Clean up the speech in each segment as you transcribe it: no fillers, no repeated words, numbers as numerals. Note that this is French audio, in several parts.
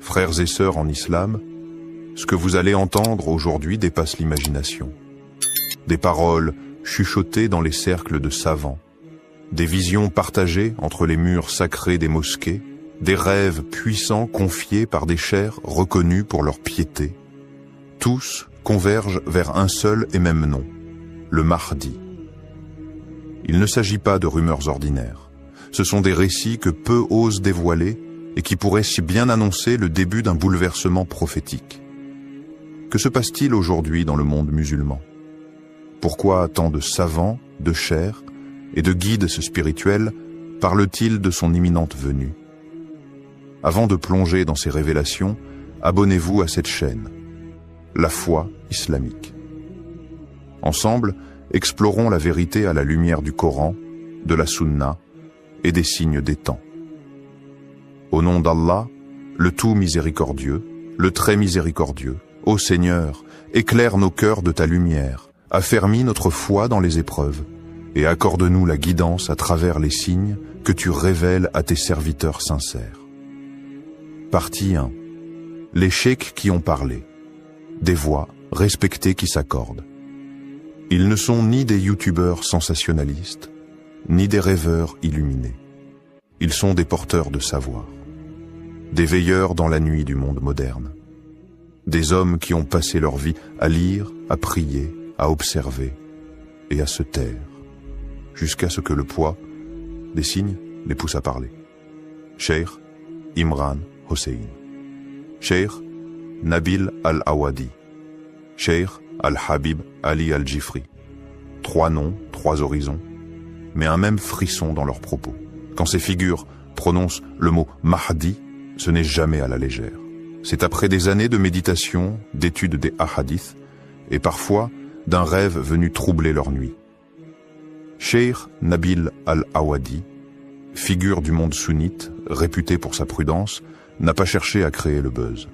Frères et sœurs en islam, ce que vous allez entendre aujourd'hui dépasse l'imagination. Des paroles chuchotées dans les cercles de savants, des visions partagées entre les murs sacrés des mosquées, des rêves puissants confiés par des chers reconnus pour leur piété. Tous convergent vers un seul et même nom, le Mahdi. Il ne s'agit pas de rumeurs ordinaires. Ce sont des récits que peu osent dévoiler et qui pourraient si bien annoncer le début d'un bouleversement prophétique. Que se passe-t-il aujourd'hui dans le monde musulman? Pourquoi tant de savants, de chers et de guides spirituels parlent-ils de son imminente venue? Avant de plonger dans ces révélations, abonnez-vous à cette chaîne, La Foi Islamique. Ensemble, explorons la vérité à la lumière du Coran, de la Sunna et des signes des temps. Au nom d'Allah, le tout miséricordieux, le très miséricordieux, ô Seigneur, éclaire nos cœurs de ta lumière, affermis notre foi dans les épreuves, et accorde-nous la guidance à travers les signes que tu révèles à tes serviteurs sincères. Partie 1. Les cheikhs qui ont parlé. Des voix respectées qui s'accordent. Ils ne sont ni des youtubeurs sensationnalistes, ni des rêveurs illuminés. Ils sont des porteurs de savoir, des veilleurs dans la nuit du monde moderne, des hommes qui ont passé leur vie à lire, à prier, à observer et à se taire, jusqu'à ce que le poids des signes les pousse à parler. Cheikh Imran Hossein, Cheikh Nabil Al-Awadi, Cheikh Al-Habib Ali Al-Jifri. 3 noms, 3 horizons, mais un même frisson dans leurs propos. Quand ces figures prononcent le mot Mahdi, ce n'est jamais à la légère. C'est après des années de méditation, d'études des hadiths, et parfois d'un rêve venu troubler leur nuit. Cheikh Nabil Al-Awadi, figure du monde sunnite, réputé pour sa prudence, n'a pas cherché à créer le buzz.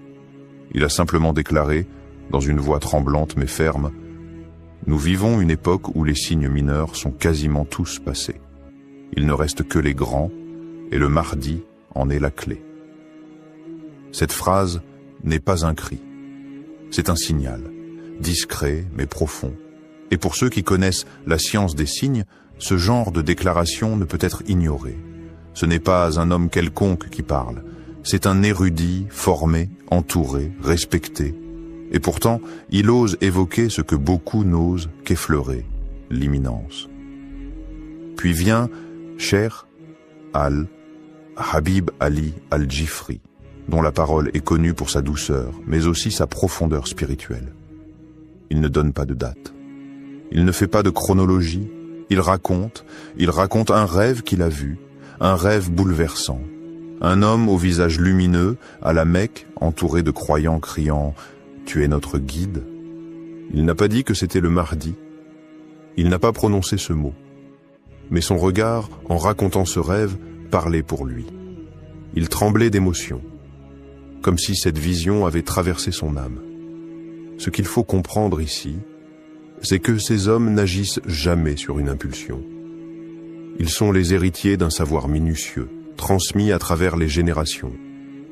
Il a simplement déclaré, dans une voix tremblante mais ferme, « Nous vivons une époque où les signes mineurs sont quasiment tous passés. Il ne reste que les grands, et le Mahdi en est la clé. » Cette phrase n'est pas un cri, c'est un signal, discret mais profond. Et pour ceux qui connaissent la science des signes, ce genre de déclaration ne peut être ignoré. Ce n'est pas un homme quelconque qui parle, c'est un érudit, formé, entouré, respecté. Et pourtant, il ose évoquer ce que beaucoup n'osent qu'effleurer, l'imminence. Puis vient Cheikh Al-Habib Ali Al-Jifri, dont la parole est connue pour sa douceur, mais aussi sa profondeur spirituelle. Il ne donne pas de date. Il ne fait pas de chronologie. Il raconte un rêve qu'il a vu, un rêve bouleversant. Un homme au visage lumineux, à la Mecque, entouré de croyants criant « Tu es notre guide ». Il n'a pas dit que c'était le Mahdi. Il n'a pas prononcé ce mot. Mais son regard, en racontant ce rêve, parlait pour lui. Il tremblait d'émotion, comme si cette vision avait traversé son âme. Ce qu'il faut comprendre ici, c'est que ces hommes n'agissent jamais sur une impulsion. Ils sont les héritiers d'un savoir minutieux, transmis à travers les générations.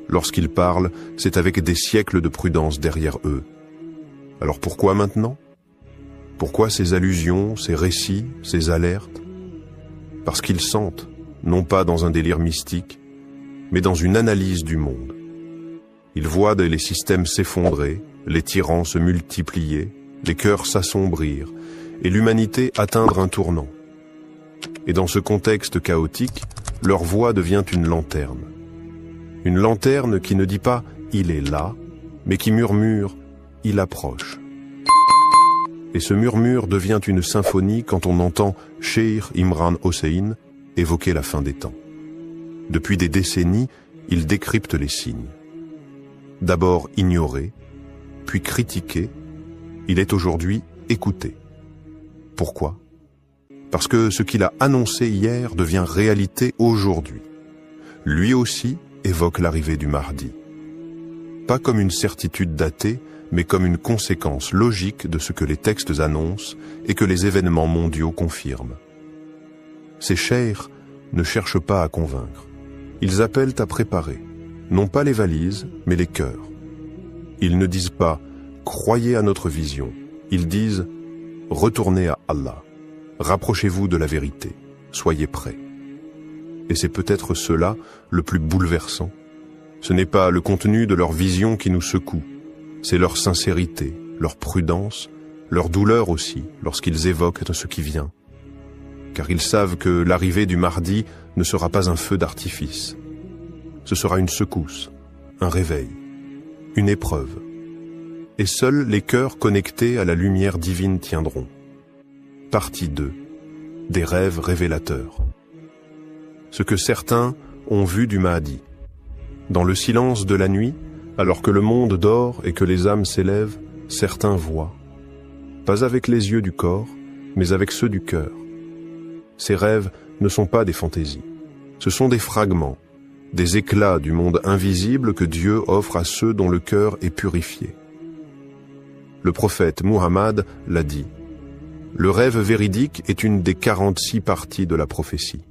Lorsqu'ils parlent, c'est avec des siècles de prudence derrière eux. Alors pourquoi maintenant? Pourquoi ces allusions, ces récits, ces alertes? Parce qu'ils sentent, non pas dans un délire mystique, mais dans une analyse du monde. Ils voient les systèmes s'effondrer, les tyrans se multiplier, les cœurs s'assombrir et l'humanité atteindre un tournant. Et dans ce contexte chaotique, leur voix devient une lanterne. Une lanterne qui ne dit pas « il est là », mais qui murmure « il approche ». Et ce murmure devient une symphonie quand on entend Cheikh Imran Hossein évoquer la fin des temps. Depuis des décennies, il décrypte les signes. D'abord ignoré, puis critiqué, il est aujourd'hui écouté. Pourquoi? Parce que ce qu'il a annoncé hier devient réalité aujourd'hui. Lui aussi évoque l'arrivée du Mahdi. Pas comme une certitude datée, mais comme une conséquence logique de ce que les textes annoncent et que les événements mondiaux confirment. Ces cheikhs ne cherchent pas à convaincre. Ils appellent à préparer. non pas les valises, mais les cœurs. Ils ne disent pas « croyez à notre vision », ils disent « retournez à Allah, rapprochez-vous de la vérité, soyez prêts ». Et c'est peut-être cela le plus bouleversant. Ce n'est pas le contenu de leur vision qui nous secoue, c'est leur sincérité, leur prudence, leur douleur aussi lorsqu'ils évoquent ce qui vient. Car ils savent que l'arrivée du Mahdi ne sera pas un feu d'artifice. Ce sera une secousse, un réveil, une épreuve. Et seuls les cœurs connectés à la lumière divine tiendront. Partie 2. Des rêves révélateurs. Ce que certains ont vu du Mahdi. Dans le silence de la nuit, alors que le monde dort et que les âmes s'élèvent, certains voient. Pas avec les yeux du corps, mais avec ceux du cœur. Ces rêves ne sont pas des fantaisies. Ce sont des fragments, des éclats du monde invisible que Dieu offre à ceux dont le cœur est purifié. Le prophète Muhammad l'a dit. Le rêve véridique est une des 46 parties de la prophétie.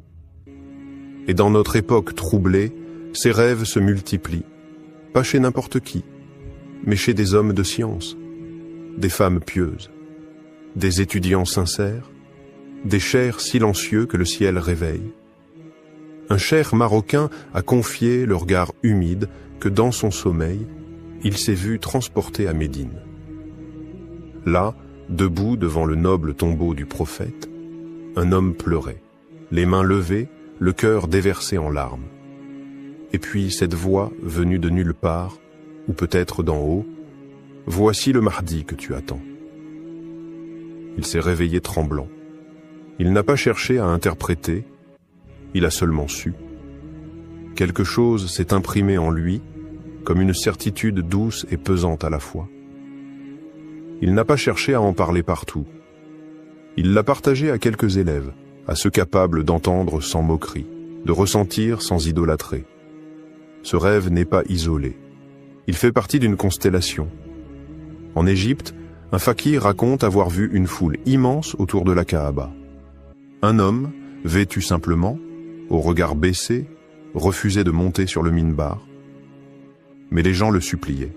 Et dans notre époque troublée, ces rêves se multiplient, pas chez n'importe qui, mais chez des hommes de science, des femmes pieuses, des étudiants sincères, des chers silencieux que le ciel réveille. Un cheikh marocain a confié le regard humide que dans son sommeil, il s'est vu transporté à Médine. Là, debout devant le noble tombeau du prophète, un homme pleurait, les mains levées, le cœur déversé en larmes. Et puis cette voix venue de nulle part, ou peut-être d'en haut, « Voici le Mahdi que tu attends ». Il s'est réveillé tremblant. Il n'a pas cherché à interpréter, il a seulement su. Quelque chose s'est imprimé en lui, comme une certitude douce et pesante à la fois. Il n'a pas cherché à en parler partout. Il l'a partagé à quelques élèves, à ceux capables d'entendre sans moquerie, de ressentir sans idolâtrer. Ce rêve n'est pas isolé. Il fait partie d'une constellation. En Égypte, un fakir raconte avoir vu une foule immense autour de la Kaaba. Un homme, vêtu simplement, au regard baissé, refusait de monter sur le minbar. Mais les gens le suppliaient.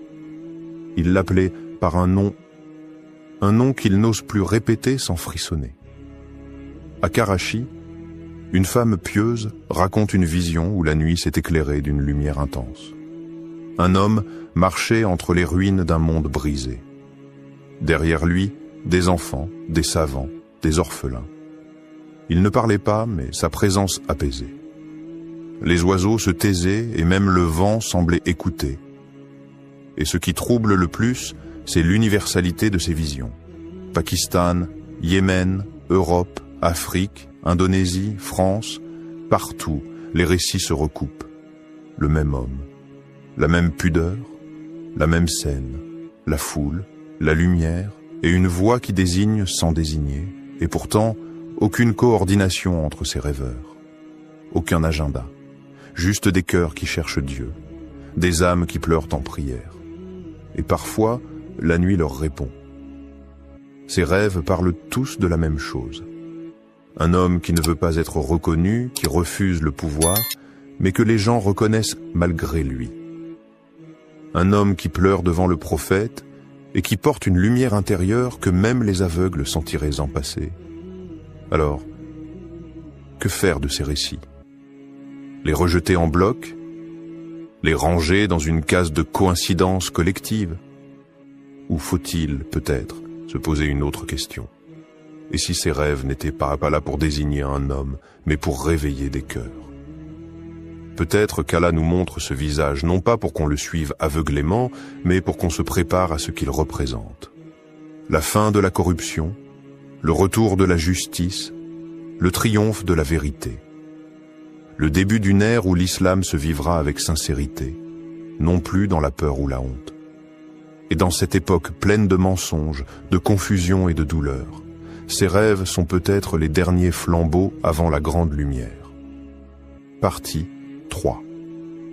Ils l'appelaient par un nom qu'il n'ose plus répéter sans frissonner. À Karachi, une femme pieuse raconte une vision où la nuit s'est éclairée d'une lumière intense. Un homme marchait entre les ruines d'un monde brisé. Derrière lui, des enfants, des savants, des orphelins. Il ne parlait pas, mais sa présence apaisait. Les oiseaux se taisaient et même le vent semblait écouter. Et ce qui trouble le plus, c'est l'universalité de ces visions. Pakistan, Yémen, Europe, Afrique, Indonésie, France, partout, les récits se recoupent. Le même homme, la même pudeur, la même scène, la foule, la lumière et une voix qui désigne sans désigner, et pourtant aucune coordination entre ces rêveurs, aucun agenda, juste des cœurs qui cherchent Dieu, des âmes qui pleurent en prière. Et parfois, la nuit leur répond. Ces rêves parlent tous de la même chose. Un homme qui ne veut pas être reconnu, qui refuse le pouvoir, mais que les gens reconnaissent malgré lui. Un homme qui pleure devant le prophète et qui porte une lumière intérieure que même les aveugles sentiraient en passer. Alors, que faire de ces récits? Les rejeter en bloc? Les ranger dans une case de coïncidence collective? Ou faut-il, peut-être, se poser une autre question? Et si ces rêves n'étaient pas là pour désigner un homme, mais pour réveiller des cœurs? Peut-être qu'Allah nous montre ce visage, non pas pour qu'on le suive aveuglément, mais pour qu'on se prépare à ce qu'il représente. La fin de la corruption, le retour de la justice, le triomphe de la vérité. Le début d'une ère où l'islam se vivra avec sincérité, non plus dans la peur ou la honte. Et dans cette époque pleine de mensonges, de confusion et de douleur, ces rêves sont peut-être les derniers flambeaux avant la grande lumière. Partie 3.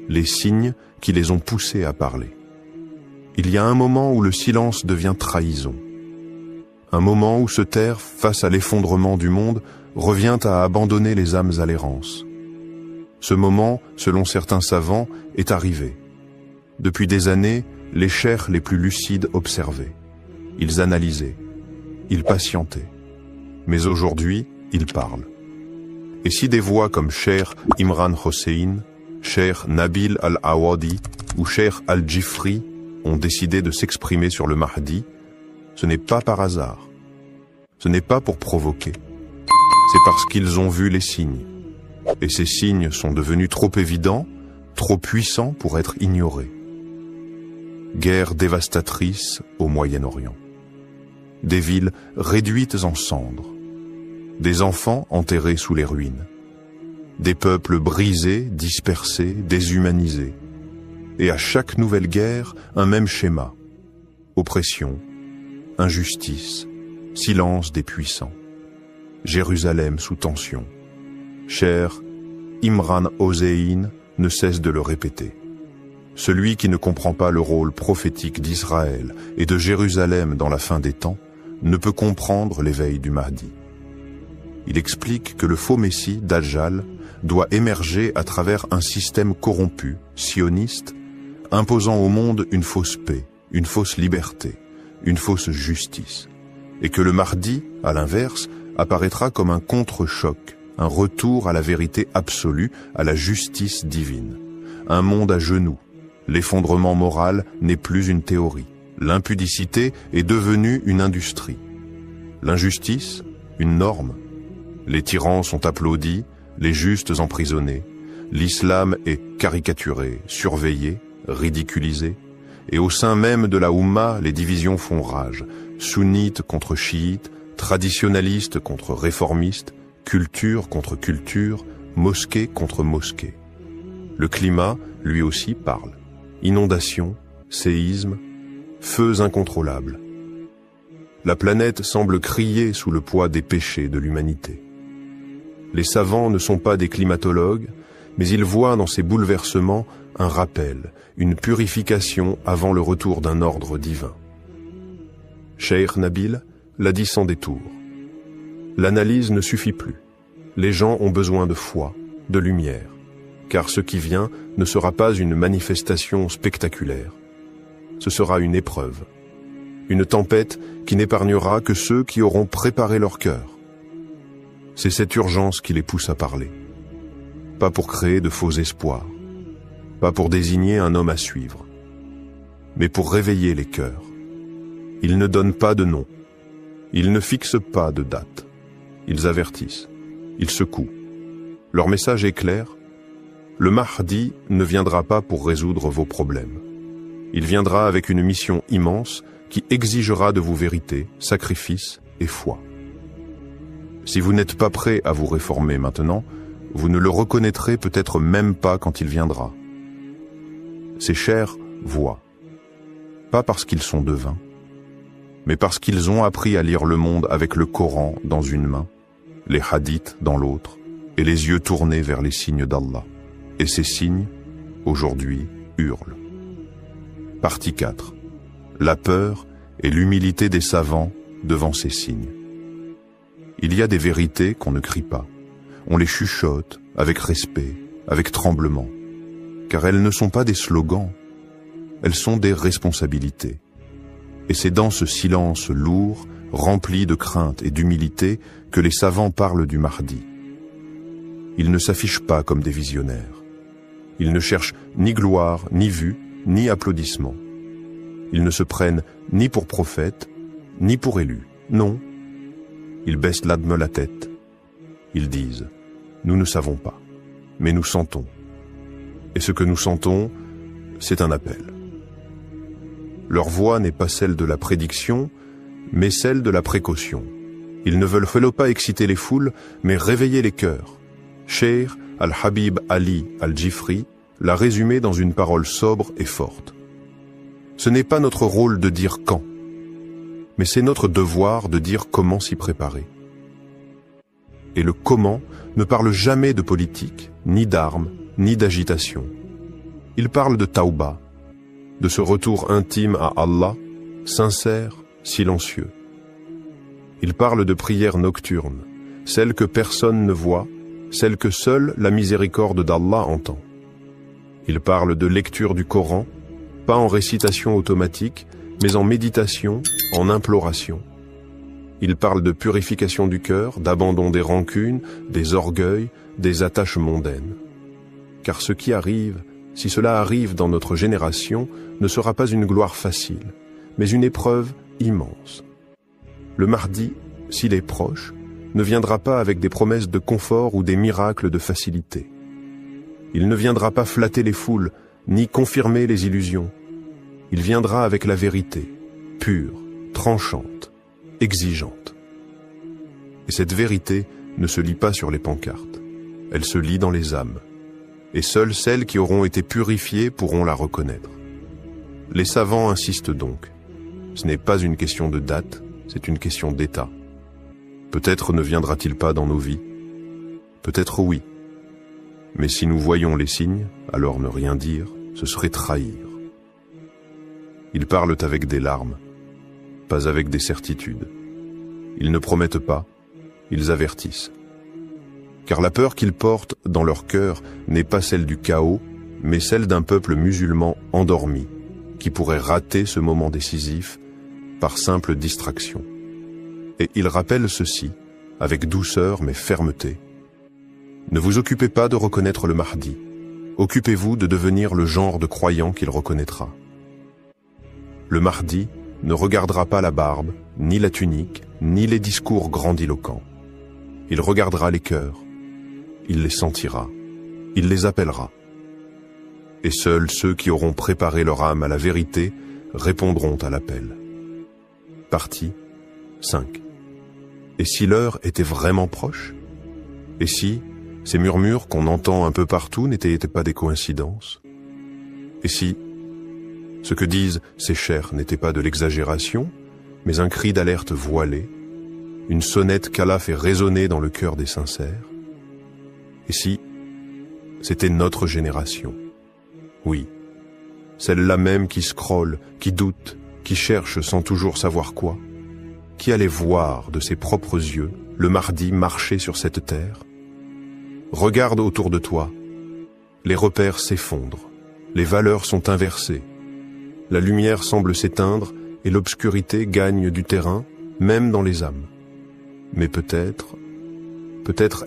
Les signes qui les ont poussés à parler. Il y a un moment où le silence devient trahison. Un moment où se taire face à l'effondrement du monde revient à abandonner les âmes à l'errance. Ce moment, selon certains savants, est arrivé. Depuis des années, les cheikhs les plus lucides observaient. Ils analysaient. Ils patientaient. Mais aujourd'hui, ils parlent. Et si des voix comme Cheikh Imran Hossein, Cheikh Nabil Al-Awadi ou Cheikh Al-Jifri ont décidé de s'exprimer sur le Mahdi, ce n'est pas par hasard. Ce n'est pas pour provoquer. C'est parce qu'ils ont vu les signes. Et ces signes sont devenus trop évidents, trop puissants pour être ignorés. Guerre dévastatrice au Moyen-Orient. Des villes réduites en cendres. Des enfants enterrés sous les ruines. Des peuples brisés, dispersés, déshumanisés. Et à chaque nouvelle guerre, un même schéma. Oppression, injustice, silence des puissants. Jérusalem sous tension. Cher Imran Hossein ne cesse de le répéter. Celui qui ne comprend pas le rôle prophétique d'Israël et de Jérusalem dans la fin des temps ne peut comprendre l'éveil du Mahdi. Il explique que le faux Messie, Dajjal, doit émerger à travers un système corrompu, sioniste, imposant au monde une fausse paix, une fausse liberté, une fausse justice, et que le Mahdi, à l'inverse, apparaîtra comme un contre-choc, un retour à la vérité absolue, à la justice divine. Un monde à genoux. L'effondrement moral n'est plus une théorie. L'impudicité est devenue une industrie. L'injustice, une norme. Les tyrans sont applaudis, les justes emprisonnés. L'islam est caricaturé, surveillé, ridiculisé. Et au sein même de la Oumma, les divisions font rage. Sunnites contre chiites, traditionnalistes contre réformistes, culture contre culture, mosquée contre mosquée. Le climat, lui aussi, parle. Inondations, séismes, feux incontrôlables. La planète semble crier sous le poids des péchés de l'humanité. Les savants ne sont pas des climatologues, mais ils voient dans ces bouleversements un rappel, une purification avant le retour d'un ordre divin. Cheikh Nabil l'a dit sans détour. L'analyse ne suffit plus. Les gens ont besoin de foi, de lumière, car ce qui vient ne sera pas une manifestation spectaculaire. Ce sera une épreuve, une tempête qui n'épargnera que ceux qui auront préparé leur cœur. C'est cette urgence qui les pousse à parler. Pas pour créer de faux espoirs, pas pour désigner un homme à suivre, mais pour réveiller les cœurs. Ils ne donnent pas de nom, ils ne fixent pas de date, ils avertissent, ils secouent. Leur message est clair, le Mahdi ne viendra pas pour résoudre vos problèmes. Il viendra avec une mission immense qui exigera de vous vérité, sacrifice et foi. Si vous n'êtes pas prêt à vous réformer maintenant, vous ne le reconnaîtrez peut-être même pas quand il viendra. Ces chers voient, pas parce qu'ils sont devins, mais parce qu'ils ont appris à lire le monde avec le Coran dans une main, les hadiths dans l'autre, et les yeux tournés vers les signes d'Allah. Et ces signes, aujourd'hui, hurlent. Partie 4. La peur et l'humilité des savants devant ces signes. Il y a des vérités qu'on ne crie pas. On les chuchote avec respect, avec tremblement, car elles ne sont pas des slogans, elles sont des responsabilités. Et c'est dans ce silence lourd, rempli de crainte et d'humilité, que les savants parlent du Mahdi. Ils ne s'affichent pas comme des visionnaires. Ils ne cherchent ni gloire, ni vue, ni applaudissements. Ils ne se prennent ni pour prophètes, ni pour élus. Non. Ils baissent l'adme la tête. Ils disent, nous ne savons pas, mais nous sentons. Et ce que nous sentons, c'est un appel. Leur voix n'est pas celle de la prédiction, mais celle de la précaution. Ils ne veulent pas exciter les foules, mais réveiller les cœurs. Cheikh Al-Habib Ali Al-Jifri l'a résumé dans une parole sobre et forte. Ce n'est pas notre rôle de dire quand, mais c'est notre devoir de dire comment s'y préparer. Et le comment ne parle jamais de politique, ni d'armes, ni d'agitation. Il parle de tauba, de ce retour intime à Allah, sincère, silencieux. Il parle de prières nocturnes, celles que personne ne voit, celles que seule la miséricorde d'Allah entend. Il parle de lecture du Coran, pas en récitation automatique, mais en méditation, en imploration. Il parle de purification du cœur, d'abandon des rancunes, des orgueils, des attaches mondaines. Car ce qui arrive, si cela arrive dans notre génération, ne sera pas une gloire facile, mais une épreuve immense. Le Mahdi, s'il est proche, ne viendra pas avec des promesses de confort ou des miracles de facilité. Il ne viendra pas flatter les foules, ni confirmer les illusions. Il viendra avec la vérité, pure, tranchante, exigeante. Et cette vérité ne se lit pas sur les pancartes, elle se lit dans les âmes. Et seules celles qui auront été purifiées pourront la reconnaître. Les savants insistent donc. Ce n'est pas une question de date, c'est une question d'état. Peut-être ne viendra-t-il pas dans nos vies. Peut-être oui. Mais si nous voyons les signes, alors ne rien dire, ce serait trahir. Ils parlent avec des larmes, pas avec des certitudes. Ils ne promettent pas, ils avertissent. Car la peur qu'ils portent dans leur cœur n'est pas celle du chaos, mais celle d'un peuple musulman endormi, qui pourrait rater ce moment décisif par simple distraction. Et ils rappellent ceci, avec douceur mais fermeté. Ne vous occupez pas de reconnaître le Mahdi, occupez-vous de devenir le genre de croyant qu'il reconnaîtra. Le Mahdi ne regardera pas la barbe, ni la tunique, ni les discours grandiloquents. Il regardera les cœurs, il les sentira, il les appellera. Et seuls ceux qui auront préparé leur âme à la vérité répondront à l'appel. Partie 5. Et si l'heure était vraiment proche? Et si ces murmures qu'on entend un peu partout n'étaient pas des coïncidences? Et si ce que disent ces chers n'était pas de l'exagération, mais un cri d'alerte voilé, une sonnette qu'Allah fait résonner dans le cœur des sincères? Et si c'était notre génération? Oui, celle-là même qui scrolle, qui doute, qui cherche sans toujours savoir quoi, qui allait voir de ses propres yeux le Mahdi marcher sur cette terre? Regarde autour de toi, les repères s'effondrent, les valeurs sont inversées, la lumière semble s'éteindre et l'obscurité gagne du terrain, même dans les âmes. Mais peut-être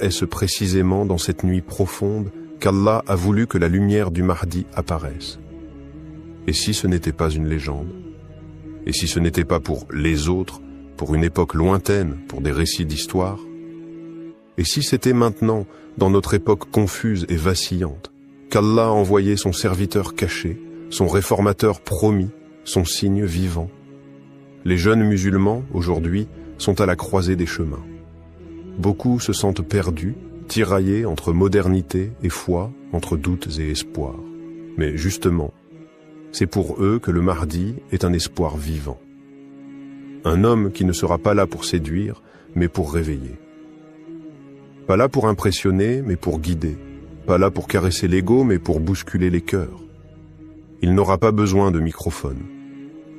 est-ce précisément dans cette nuit profonde qu'Allah a voulu que la lumière du Mahdi apparaisse. Et si ce n'était pas une légende? Et si ce n'était pas pour les autres, pour une époque lointaine, pour des récits d'histoire? Et si c'était maintenant, dans notre époque confuse et vacillante, qu'Allah a envoyé son serviteur caché, son réformateur promis, son signe vivant? Les jeunes musulmans, aujourd'hui, sont à la croisée des chemins. Beaucoup se sentent perdus, tiraillés entre modernité et foi, entre doutes et espoirs. Mais justement, c'est pour eux que le Mahdi est un espoir vivant. Un homme qui ne sera pas là pour séduire, mais pour réveiller. Pas là pour impressionner, mais pour guider. Pas là pour caresser l'ego, mais pour bousculer les cœurs. Il n'aura pas besoin de microphone.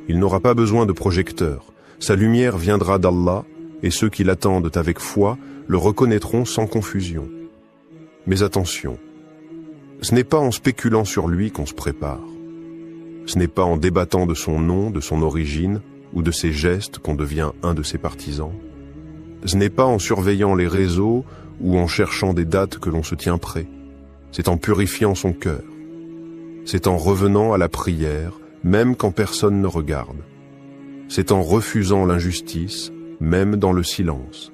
Il n'aura pas besoin de projecteur. Sa lumière viendra d'Allah, et ceux qui l'attendent avec foi le reconnaîtront sans confusion. Mais attention, ce n'est pas en spéculant sur lui qu'on se prépare. Ce n'est pas en débattant de son nom, de son origine, ou de ses gestes qu'on devient un de ses partisans. Ce n'est pas en surveillant les réseaux ou en cherchant des dates que l'on se tient prêt. C'est en purifiant son cœur. C'est en revenant à la prière, même quand personne ne regarde. C'est en refusant l'injustice, même dans le silence.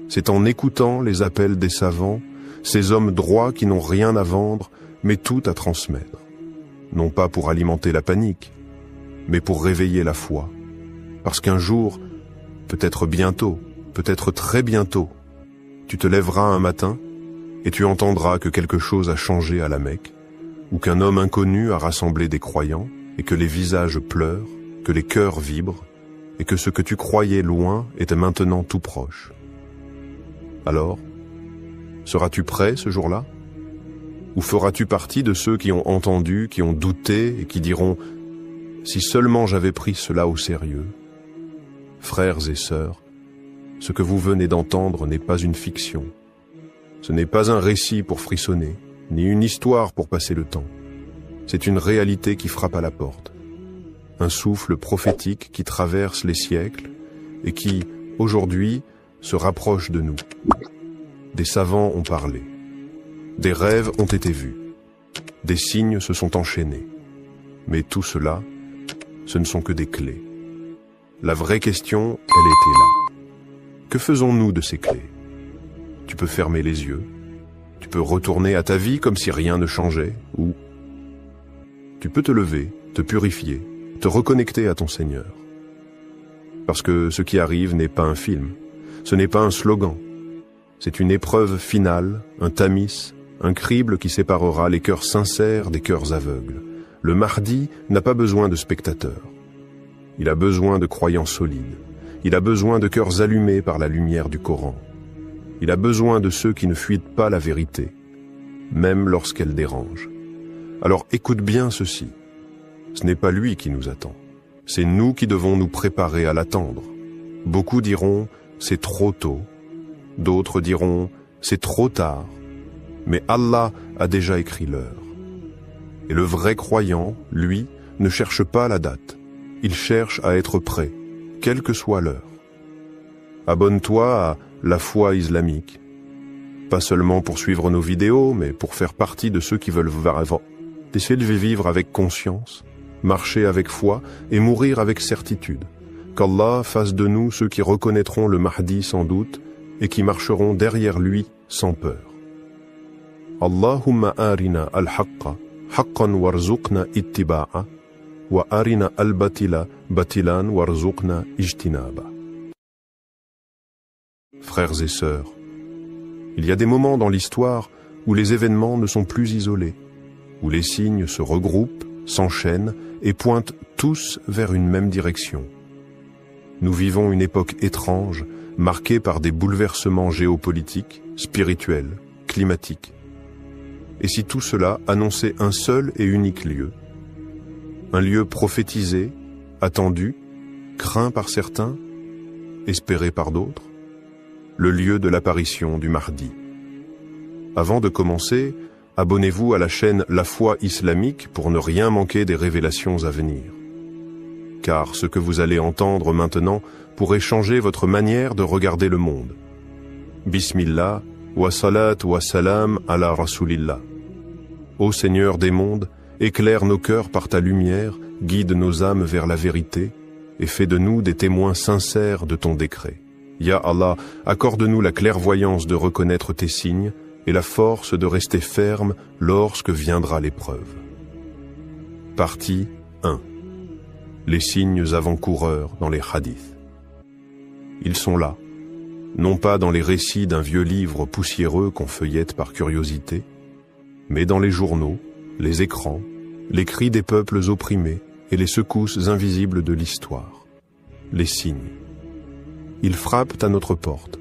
C'est en écoutant les appels des savants, ces hommes droits qui n'ont rien à vendre, mais tout à transmettre. Non pas pour alimenter la panique, mais pour réveiller la foi. Parce qu'un jour, peut-être bientôt, peut-être très bientôt, tu te lèveras un matin et tu entendras que quelque chose a changé à la Mecque, ou qu'un homme inconnu a rassemblé des croyants, et que les visages pleurent, que les cœurs vibrent, et que ce que tu croyais loin était maintenant tout proche. Alors, seras-tu prêt ce jour-là? Ou feras-tu partie de ceux qui ont entendu, qui ont douté et qui diront « Si seulement j'avais pris cela au sérieux ». Frères et sœurs, ce que vous venez d'entendre n'est pas une fiction. Ce n'est pas un récit pour frissonner, ni une histoire pour passer le temps. C'est une réalité qui frappe à la porte. un souffle prophétique qui traverse les siècles et qui, aujourd'hui, se rapproche de nous. Des savants ont parlé, des rêves ont été vus, des signes se sont enchaînés. Mais tout cela, ce ne sont que des clés. La vraie question, elle était là. Que faisons-nous de ces clés? Tu peux fermer les yeux, tu peux retourner à ta vie comme si rien ne changeait, ou tu peux te lever, te purifier, te reconnecter à ton Seigneur. Parce que ce qui arrive n'est pas un film, ce n'est pas un slogan, c'est une épreuve finale, un tamis, un crible qui séparera les cœurs sincères des cœurs aveugles. Le Mahdi n'a pas besoin de spectateurs. Il a besoin de croyants solides. Il a besoin de cœurs allumés par la lumière du Coran. Il a besoin de ceux qui ne fuient pas la vérité, même lorsqu'elle dérange. Alors écoute bien ceci. Ce n'est pas lui qui nous attend. C'est nous qui devons nous préparer à l'attendre. Beaucoup diront « c'est trop tôt ». D'autres diront « c'est trop tard ». Mais Allah a déjà écrit l'heure. Et le vrai croyant, lui, ne cherche pas la date. Il cherche à être prêt, quelle que soit l'heure. Abonne-toi à la foi islamique. Pas seulement pour suivre nos vidéos, mais pour faire partie de ceux qui veulent vivre avec conscience, marcher avec foi et mourir avec certitude. Qu'Allah fasse de nous ceux qui reconnaîtront le Mahdi sans doute et qui marcheront derrière lui sans peur. Allahumma arina al-haqqa haqqan warzuqna ittiba'a wa arina al-batila batilan warzuqna ijtinaba. Frères et sœurs, il y a des moments dans l'histoire où les événements ne sont plus isolés, où les signes se regroupent, s'enchaînent et pointent tous vers une même direction. Nous vivons une époque étrange, marquée par des bouleversements géopolitiques, spirituels, climatiques. Et si tout cela annonçait un seul et unique lieu, un lieu prophétisé, attendu, craint par certains, espéré par d'autres, le lieu de l'apparition du Mahdi. Avant de commencer, abonnez-vous à la chaîne La Foi Islamique pour ne rien manquer des révélations à venir. Car ce que vous allez entendre maintenant pourrait changer votre manière de regarder le monde. Bismillah, wa salat wa salam ala rasulillah. Ô Seigneur des mondes, éclaire nos cœurs par ta lumière, guide nos âmes vers la vérité et fais de nous des témoins sincères de ton décret. Ya Allah, accorde-nous la clairvoyance de reconnaître tes signes et la force de rester ferme lorsque viendra l'épreuve. Partie 1. Les signes avant-coureurs dans les hadiths. Ils sont là, non pas dans les récits d'un vieux livre poussiéreux qu'on feuillette par curiosité, mais dans les journaux, les écrans, les cris des peuples opprimés et les secousses invisibles de l'histoire. Les signes. Ils frappent à notre porte,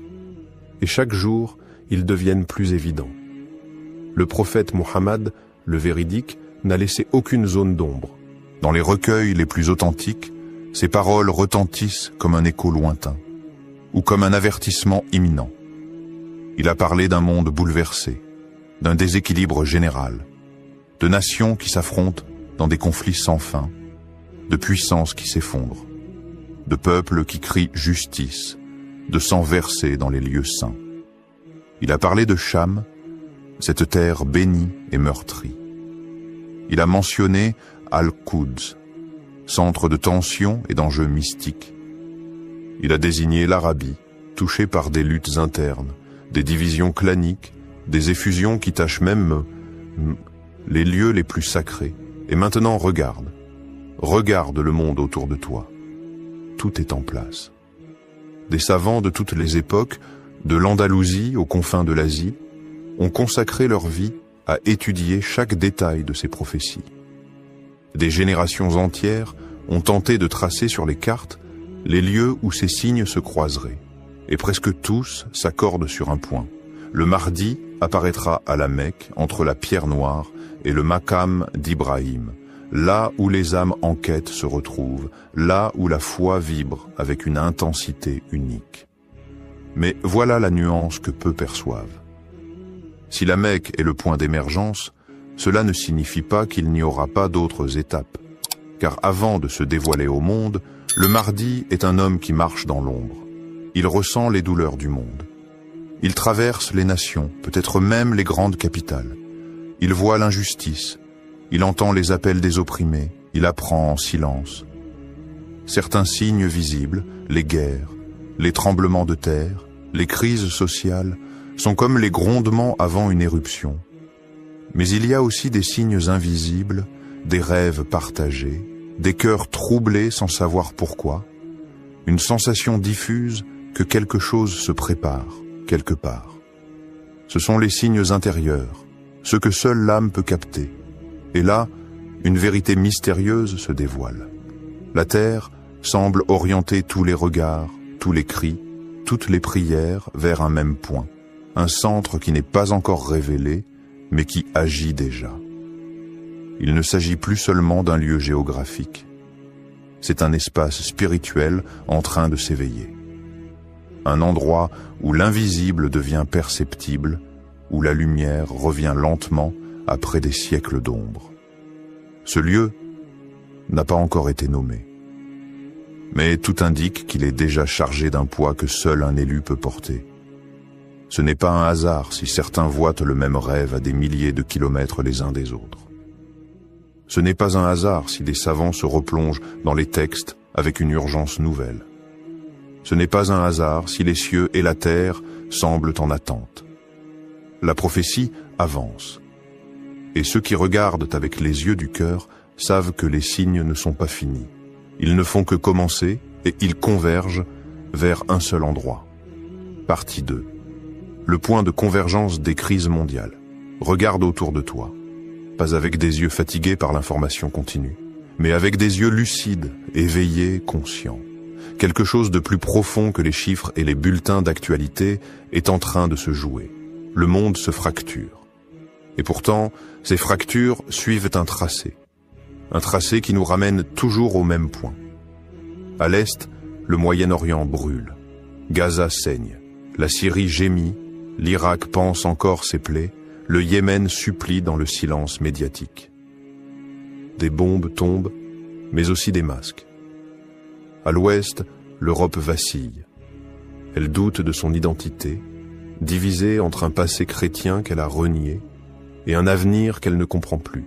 et chaque jour, ils deviennent plus évidents. Le prophète Mohammed, le véridique, n'a laissé aucune zone d'ombre. Dans les recueils les plus authentiques, ses paroles retentissent comme un écho lointain, ou comme un avertissement imminent. Il a parlé d'un monde bouleversé, d'un déséquilibre général, de nations qui s'affrontent dans des conflits sans fin, de puissances qui s'effondrent, de peuples qui crient justice, de sang versé dans les lieux saints. Il a parlé de Cham, cette terre bénie et meurtrie. Il a mentionné Al-Quds, centre de tensions et d'enjeux mystiques. Il a désigné l'Arabie, touchée par des luttes internes, des divisions claniques, des effusions qui tachent même les lieux les plus sacrés. Et maintenant regarde le monde autour de toi. Tout est en place. Des savants de toutes les époques, de l'Andalousie aux confins de l'Asie, ont consacré leur vie à étudier chaque détail de ces prophéties. Des générations entières ont tenté de tracer sur les cartes les lieux où ces signes se croiseraient. Et presque tous s'accordent sur un point. Le Mahdi apparaîtra à la Mecque entre la pierre noire et le Maqam d'Ibrahim, là où les âmes en quête se retrouvent, là où la foi vibre avec une intensité unique. Mais voilà la nuance que peu perçoivent. Si la Mecque est le point d'émergence, cela ne signifie pas qu'il n'y aura pas d'autres étapes. car avant de se dévoiler au monde, le Mahdi est un homme qui marche dans l'ombre. Il ressent les douleurs du monde. Il traverse les nations, peut-être même les grandes capitales. Il voit l'injustice, il entend les appels des opprimés, il apprend en silence. Certains signes visibles, les guerres, les tremblements de terre, les crises sociales, sont comme les grondements avant une éruption. Mais il y a aussi des signes invisibles, des rêves partagés, des cœurs troublés sans savoir pourquoi, une sensation diffuse que quelque chose se prépare, quelque part. Ce sont les signes intérieurs, ceux que seule l'âme peut capter. Et là, une vérité mystérieuse se dévoile. La terre semble orienter tous les regards, tous les cris, toutes les prières vers un même point, un centre qui n'est pas encore révélé, mais qui agit déjà. Il ne s'agit plus seulement d'un lieu géographique. C'est un espace spirituel en train de s'éveiller. Un endroit où l'invisible devient perceptible, où la lumière revient lentement après des siècles d'ombre. Ce lieu n'a pas encore été nommé. Mais tout indique qu'il est déjà chargé d'un poids que seul un élu peut porter. Ce n'est pas un hasard si certains voient le même rêve à des milliers de kilomètres les uns des autres. Ce n'est pas un hasard si des savants se replongent dans les textes avec une urgence nouvelle. Ce n'est pas un hasard si les cieux et la terre semblent en attente. La prophétie avance. Et ceux qui regardent avec les yeux du cœur savent que les signes ne sont pas finis. Ils ne font que commencer et ils convergent vers un seul endroit. Partie 2. Le point de convergence des crises mondiales. Regarde autour de toi. Pas avec des yeux fatigués par l'information continue, mais avec des yeux lucides, éveillés, conscients. Quelque chose de plus profond que les chiffres et les bulletins d'actualité est en train de se jouer. Le monde se fracture. Et pourtant, ces fractures suivent un tracé. Un tracé qui nous ramène toujours au même point. À l'est, le Moyen-Orient brûle. Gaza saigne. La Syrie gémit. L'Irak panse encore ses plaies. Le Yémen supplie dans le silence médiatique. Des bombes tombent, mais aussi des masques. À l'ouest, l'Europe vacille. Elle doute de son identité, divisée entre un passé chrétien qu'elle a renié et un avenir qu'elle ne comprend plus.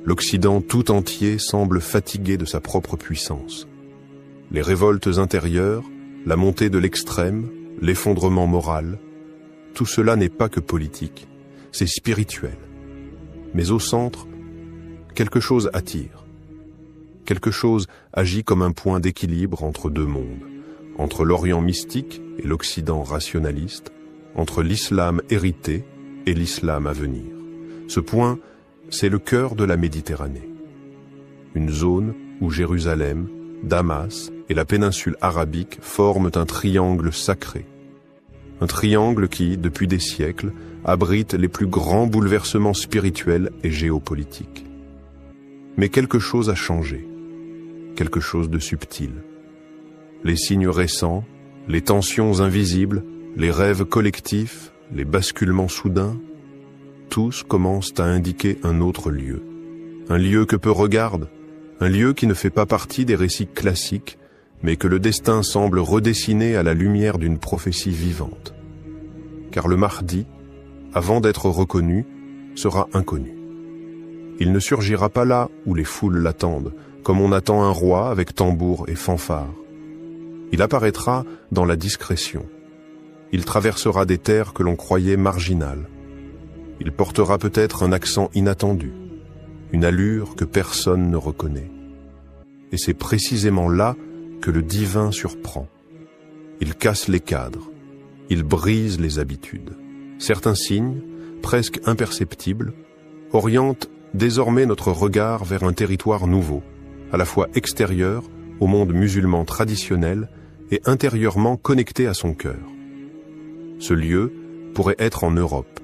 L'Occident tout entier semble fatigué de sa propre puissance. Les révoltes intérieures, la montée de l'extrême, l'effondrement moral, tout cela n'est pas que politique, c'est spirituel. Mais au centre, quelque chose attire. Quelque chose agit comme un point d'équilibre entre deux mondes, entre l'Orient mystique et l'Occident rationaliste, entre l'islam hérité et l'islam à venir. Ce point, c'est le cœur de la Méditerranée. Une zone où Jérusalem, Damas et la péninsule arabique forment un triangle sacré. Un triangle qui, depuis des siècles, abrite les plus grands bouleversements spirituels et géopolitiques. Mais quelque chose a changé, quelque chose de subtil. Les signes récents, les tensions invisibles, les rêves collectifs, les basculements soudains, tous commencent à indiquer un autre lieu. Un lieu que peu regardent, un lieu qui ne fait pas partie des récits classiques, mais que le destin semble redessiner à la lumière d'une prophétie vivante. Car le Mahdi, avant d'être reconnu, sera inconnu. Il ne surgira pas là où les foules l'attendent, comme on attend un roi avec tambour et fanfare. Il apparaîtra dans la discrétion. Il traversera des terres que l'on croyait marginales. Il portera peut-être un accent inattendu, une allure que personne ne reconnaît. Et c'est précisément là que le divin surprend. Il casse les cadres, il brise les habitudes. Certains signes, presque imperceptibles, orientent désormais notre regard vers un territoire nouveau, à la fois extérieur au monde musulman traditionnel et intérieurement connecté à son cœur. Ce lieu pourrait être en Europe,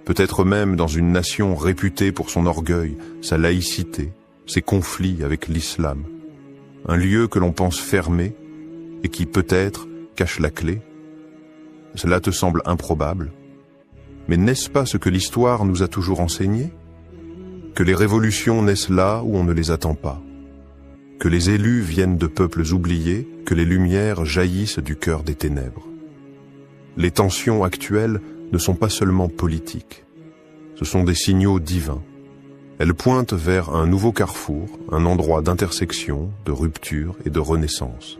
peut-être même dans une nation réputée pour son orgueil, sa laïcité, ses conflits avec l'islam. Un lieu que l'on pense fermé et qui peut-être cache la clé. Cela te semble improbable, mais n'est-ce pas ce que l'histoire nous a toujours enseigné ? que les révolutions naissent là où on ne les attend pas, que les élus viennent de peuples oubliés, que les lumières jaillissent du cœur des ténèbres. Les tensions actuelles ne sont pas seulement politiques, ce sont des signaux divins. Elles pointent vers un nouveau carrefour, un endroit d'intersection, de rupture et de renaissance.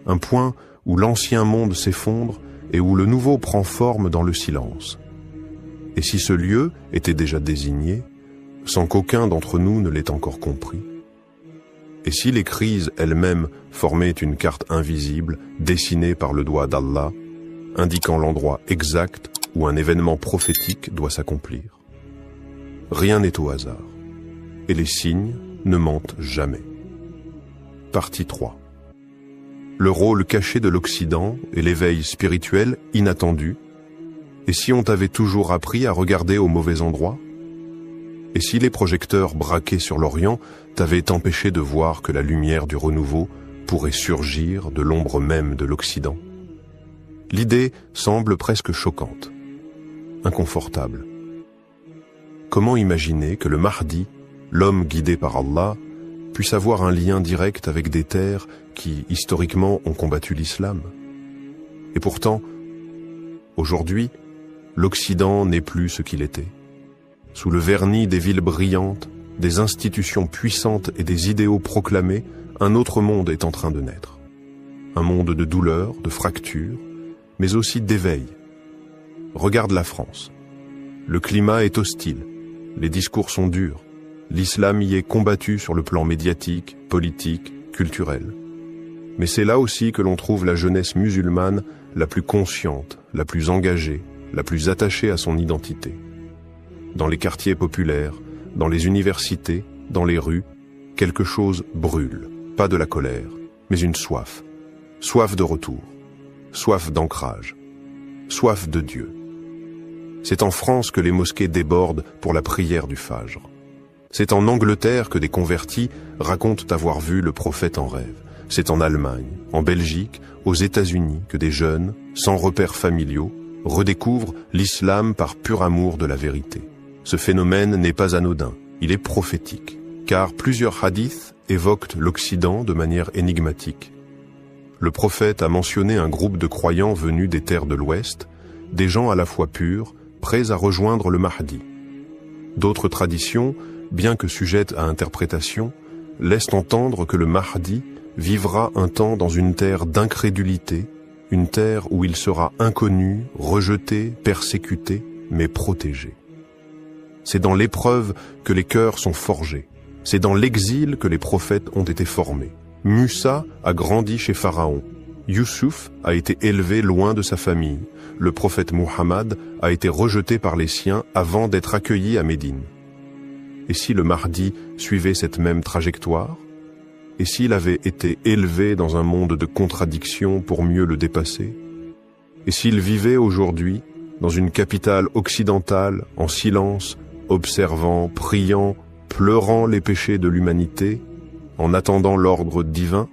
Un point où l'ancien monde s'effondre et où le nouveau prend forme dans le silence. Et si ce lieu était déjà désigné, sans qu'aucun d'entre nous ne l'ait encore compris? Et si les crises elles-mêmes formaient une carte invisible, dessinée par le doigt d'Allah, indiquant l'endroit exact où un événement prophétique doit s'accomplir? Rien n'est au hasard, et les signes ne mentent jamais. Partie 3. Le rôle caché de l'Occident et l'éveil spirituel inattendu. Et si on t'avait toujours appris à regarder au mauvais endroit? Et si les projecteurs braqués sur l'Orient t'avaient empêché de voir que la lumière du renouveau pourrait surgir de l'ombre même de l'Occident? L'idée semble presque choquante, inconfortable. Comment imaginer que le Mahdi, l'homme guidé par Allah, puisse avoir un lien direct avec des terres qui, historiquement, ont combattu l'islam? Et pourtant, aujourd'hui, l'Occident n'est plus ce qu'il était. Sous le vernis des villes brillantes, des institutions puissantes et des idéaux proclamés, un autre monde est en train de naître. Un monde de douleur, de fractures, mais aussi d'éveil. Regarde la France. Le climat est hostile, les discours sont durs, l'islam y est combattu sur le plan médiatique, politique, culturel. Mais c'est là aussi que l'on trouve la jeunesse musulmane la plus consciente, la plus engagée, la plus attachée à son identité. Dans les quartiers populaires, dans les universités, dans les rues, quelque chose brûle, pas de la colère, mais une soif. Soif de retour, soif d'ancrage, soif de Dieu. C'est en France que les mosquées débordent pour la prière du Fajr. C'est en Angleterre que des convertis racontent avoir vu le prophète en rêve. C'est en Allemagne, en Belgique, aux États-Unis que des jeunes, sans repères familiaux, redécouvrent l'islam par pur amour de la vérité. Ce phénomène n'est pas anodin, il est prophétique, car plusieurs hadiths évoquent l'Occident de manière énigmatique. Le prophète a mentionné un groupe de croyants venus des terres de l'Ouest, des gens à la fois purs, prêts à rejoindre le Mahdi. D'autres traditions, bien que sujettes à interprétation, laissent entendre que le Mahdi vivra un temps dans une terre d'incrédulité, une terre où il sera inconnu, rejeté, persécuté, mais protégé. C'est dans l'épreuve que les cœurs sont forgés. C'est dans l'exil que les prophètes ont été formés. Musa a grandi chez Pharaon. Youssouf a été élevé loin de sa famille. Le prophète Muhammad a été rejeté par les siens avant d'être accueilli à Médine. Et si le Mahdi suivait cette même trajectoire? Et s'il avait été élevé dans un monde de contradictions pour mieux le dépasser? Et s'il vivait aujourd'hui dans une capitale occidentale, en silence, observant, priant, pleurant les péchés de l'humanité, en attendant l'ordre divin?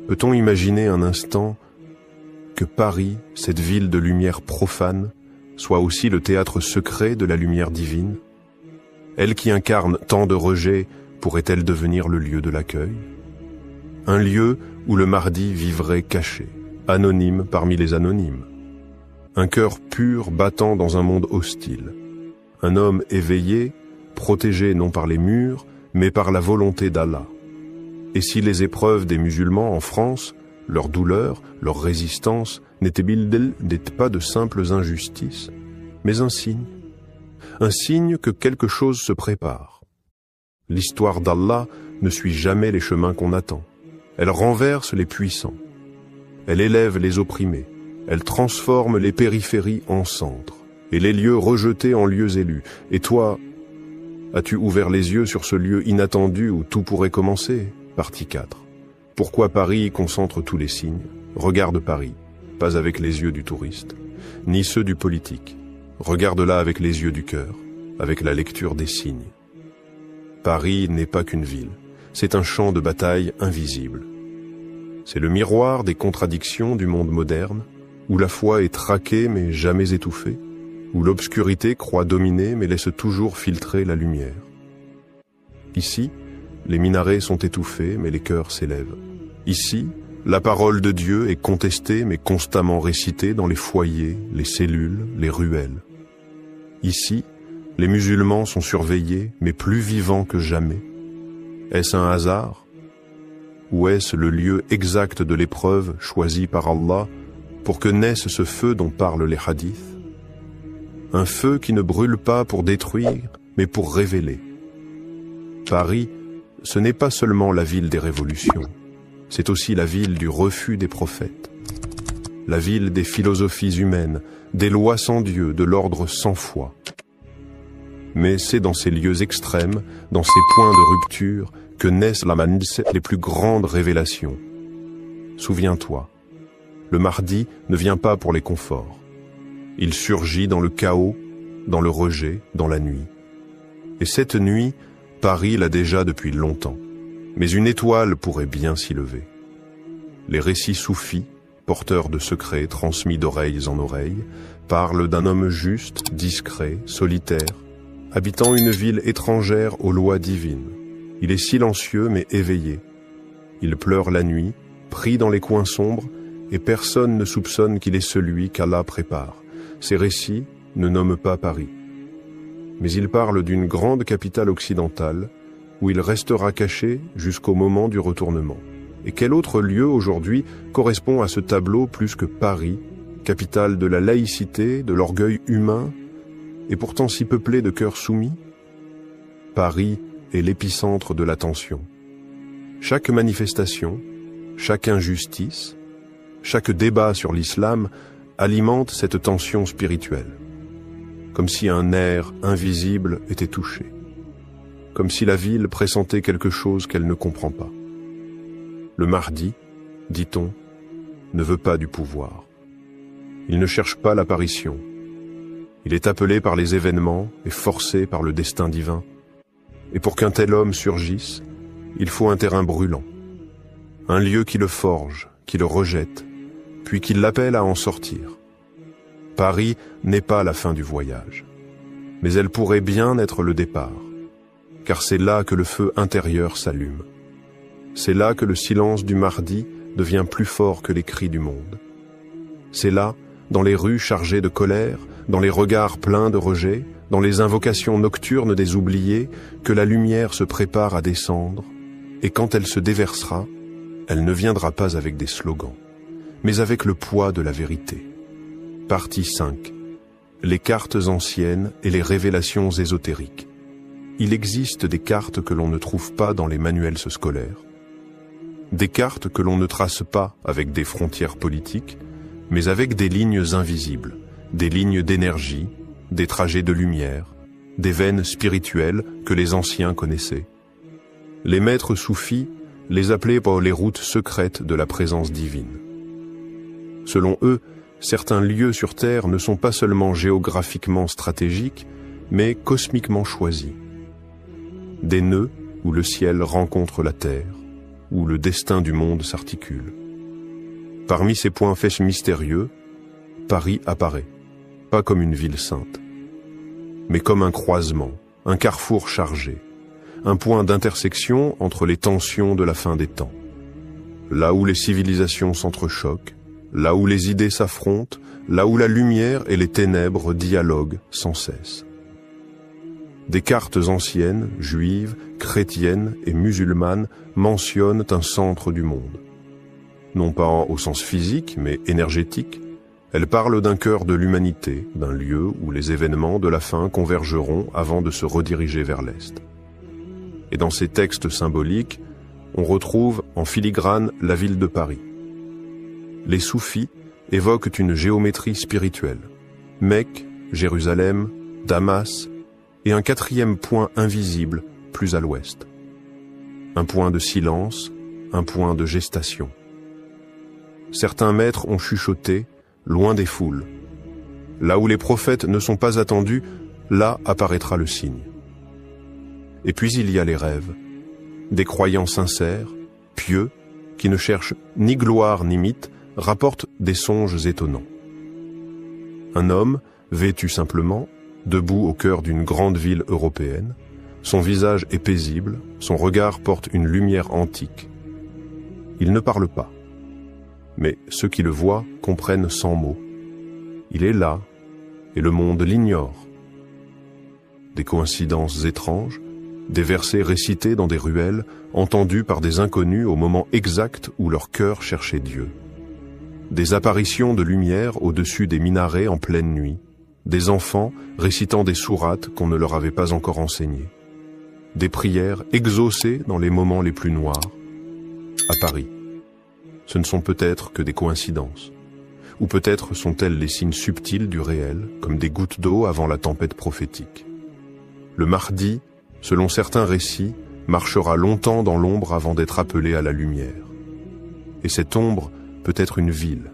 Peut-on imaginer un instant que Paris, cette ville de lumière profane, soit aussi le théâtre secret de la lumière divine? Elle qui incarne tant de rejets, pourrait-elle devenir le lieu de l'accueil? Un lieu où le Mahdi vivrait caché, anonyme parmi les anonymes. Un cœur pur battant dans un monde hostile. Un homme éveillé, protégé non par les murs, mais par la volonté d'Allah. Et si les épreuves des musulmans en France, leur douleur, leur résistance, n'étaient pas de simples injustices, mais un signe que quelque chose se prépare. L'histoire d'Allah ne suit jamais les chemins qu'on attend. Elle renverse les puissants. Elle élève les opprimés. Elle transforme les périphéries en centres et les lieux rejetés en lieux élus. Et toi, as-tu ouvert les yeux sur ce lieu inattendu où tout pourrait commencer? Partie 4. Pourquoi Paris concentre tous les signes? Regarde Paris, pas avec les yeux du touriste, ni ceux du politique. Regarde-la avec les yeux du cœur, avec la lecture des signes. Paris n'est pas qu'une ville, c'est un champ de bataille invisible. C'est le miroir des contradictions du monde moderne, où la foi est traquée mais jamais étouffée, où l'obscurité croit dominer mais laisse toujours filtrer la lumière. Ici, les minarets sont étouffés mais les cœurs s'élèvent. Ici, la parole de Dieu est contestée mais constamment récitée dans les foyers, les cellules, les ruelles. Ici, les musulmans sont surveillés mais plus vivants que jamais. Est-ce un hasard? Ou est-ce le lieu exact de l'épreuve choisi par Allah pour que naisse ce feu dont parlent les hadiths? Un feu qui ne brûle pas pour détruire, mais pour révéler. Paris, ce n'est pas seulement la ville des révolutions, c'est aussi la ville du refus des prophètes, la ville des philosophies humaines, des lois sans Dieu, de l'ordre sans foi. Mais c'est dans ces lieux extrêmes, dans ces points de rupture, que naissent les plus grandes révélations. Souviens-toi, le Mahdi ne vient pas pour les conforts. Il surgit dans le chaos, dans le rejet, dans la nuit. Et cette nuit, Paris l'a déjà depuis longtemps. Mais une étoile pourrait bien s'y lever. Les récits soufis, porteurs de secrets transmis d'oreilles en oreilles, parlent d'un homme juste, discret, solitaire, habitant une ville étrangère aux lois divines. Il est silencieux mais éveillé. Il pleure la nuit, pris dans les coins sombres, et personne ne soupçonne qu'il est celui qu'Allah prépare. Ces récits ne nomment pas Paris. Mais ils parlent d'une grande capitale occidentale, où il restera caché jusqu'au moment du retournement. Et quel autre lieu aujourd'hui correspond à ce tableau plus que Paris, capitale de la laïcité, de l'orgueil humain, et pourtant si peuplé de cœurs soumis? Paris est l'épicentre de la tension. Chaque manifestation, chaque injustice, chaque débat sur l'islam alimente cette tension spirituelle, comme si un nerf invisible était touché, comme si la ville pressentait quelque chose qu'elle ne comprend pas. Le Mahdi, dit-on, ne veut pas du pouvoir. Il ne cherche pas l'apparition. Il est appelé par les événements et forcé par le destin divin. Et pour qu'un tel homme surgisse, il faut un terrain brûlant, un lieu qui le forge, qui le rejette, puis qui l'appelle à en sortir. Paris n'est pas la fin du voyage, mais elle pourrait bien être le départ, car c'est là que le feu intérieur s'allume. C'est là que le silence du Mahdi devient plus fort que les cris du monde. C'est là, dans les rues chargées de colère, dans les regards pleins de rejet, dans les invocations nocturnes des oubliés, que la lumière se prépare à descendre, et quand elle se déversera, elle ne viendra pas avec des slogans, mais avec le poids de la vérité. Partie 5. Les cartes anciennes et les révélations ésotériques. Il existe des cartes que l'on ne trouve pas dans les manuels scolaires, des cartes que l'on ne trace pas avec des frontières politiques, mais avec des lignes invisibles, des lignes d'énergie, des trajets de lumière, des veines spirituelles que les anciens connaissaient. Les maîtres soufis les appelaient par les routes secrètes de la présence divine. Selon eux, certains lieux sur Terre ne sont pas seulement géographiquement stratégiques, mais cosmiquement choisis. Des nœuds où le ciel rencontre la Terre, où le destin du monde s'articule. Parmi ces points faits mystérieux, Paris apparaît, pas comme une ville sainte, mais comme un croisement, un carrefour chargé, un point d'intersection entre les tensions de la fin des temps. Là où les civilisations s'entrechoquent, là où les idées s'affrontent, là où la lumière et les ténèbres dialoguent sans cesse. Des cartes anciennes, juives, chrétiennes et musulmanes mentionnent un centre du monde. Non pas au sens physique, mais énergétique, elles parlent d'un cœur de l'humanité, d'un lieu où les événements de la fin convergeront avant de se rediriger vers l'Est. Et dans ces textes symboliques, on retrouve en filigrane la ville de Paris. Les soufis évoquent une géométrie spirituelle. Mecque, Jérusalem, Damas, et un quatrième point invisible plus à l'ouest. Un point de silence, un point de gestation. Certains maîtres ont chuchoté, loin des foules. Là où les prophètes ne sont pas attendus, là apparaîtra le signe. Et puis il y a les rêves, des croyants sincères, pieux, qui ne cherchent ni gloire ni mythe, rapportent des songes étonnants. Un homme, vêtu simplement, debout au cœur d'une grande ville européenne. Son visage est paisible, son regard porte une lumière antique. Il ne parle pas, mais ceux qui le voient comprennent sans mots. Il est là, et le monde l'ignore. Des coïncidences étranges, des versets récités dans des ruelles, entendus par des inconnus au moment exact où leur cœur cherchait Dieu. Des apparitions de lumière au-dessus des minarets en pleine nuit, des enfants récitant des sourates qu'on ne leur avait pas encore enseignées, des prières exaucées dans les moments les plus noirs. À Paris, ce ne sont peut-être que des coïncidences, ou peut-être sont-elles les signes subtils du réel, comme des gouttes d'eau avant la tempête prophétique. Le Mahdi, selon certains récits, marchera longtemps dans l'ombre avant d'être appelé à la lumière. Et cette ombre peut être une ville,